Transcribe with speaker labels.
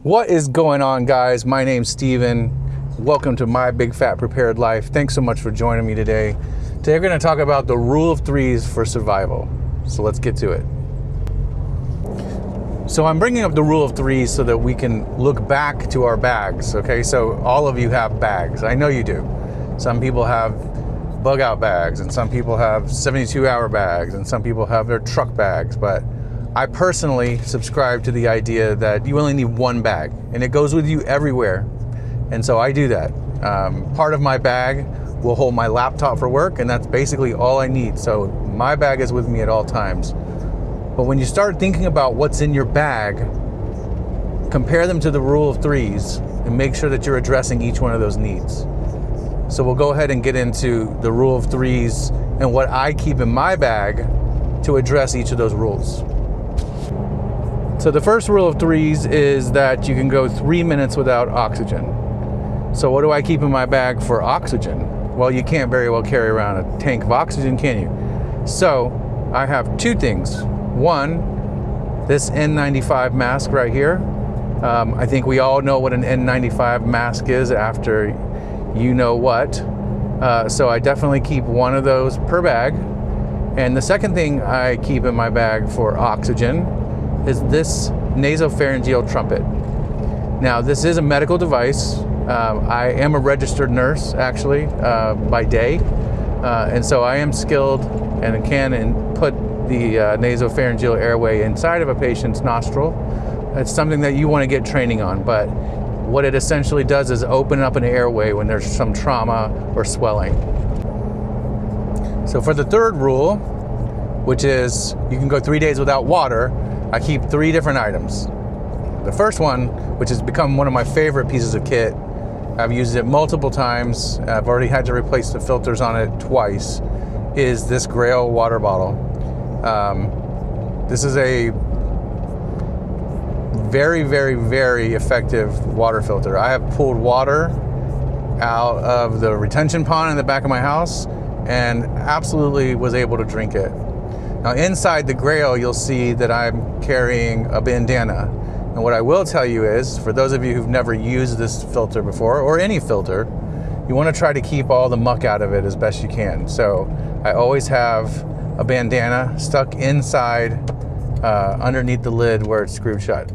Speaker 1: What is going on, guys? My name's Steven. Welcome to My Big Fat Prepared Life. Thanks so much for joining me today. Today we're going to talk about the rule of threes for survival. So let's get to it. So I'm bringing up the rule of threes so that we can look back to our bags, okay? So all of you have bags. I know you do. Some people have bug out bags, and some people have 72-hour bags, and some people have their truck bags, but I personally subscribe to the idea that you only need one bag, and it goes with you everywhere. And so I do that. Part of my bag will hold my laptop for work, and that's basically all I need. So my bag is with me at all times. But when you start thinking about what's in your bag, compare them to the rule of threes and make sure that you're addressing each one of those needs. So we'll go ahead and get into the rule of threes and what I keep in my bag to address each of those rules. So the first rule of threes is that you can go 3 minutes without oxygen. So what do I keep in my bag for oxygen? Well, you can't very well carry around a tank of oxygen, can you? So I have two things. One, this N95 mask right here. I think we all know what an N95 mask is after you know what. So I definitely keep one of those per bag. And the second thing I keep in my bag for oxygen is this nasopharyngeal trumpet. Now, this is a medical device. I am a registered nurse, actually, by day. And so I am skilled and can put the nasopharyngeal airway inside of a patient's nostril. It's something that you want to get training on, but what it essentially does is open up an airway when there's some trauma or swelling. So for the third rule, which is you can go 3 days without water, I keep 3 different items. The first one, which has become one of my favorite pieces of kit, I've used it multiple times, I've already had to replace the filters on it twice, is this Grail water bottle. This is a very, very, very effective water filter. I have pulled water out of the retention pond in the back of my house and absolutely was able to drink it. Now inside the Grail, you'll see that I'm carrying a bandana. And what I will tell you is, for those of you who've never used this filter before, or any filter, you want to try to keep all the muck out of it as best you can. So I always have a bandana stuck inside, underneath the lid where it's screwed shut.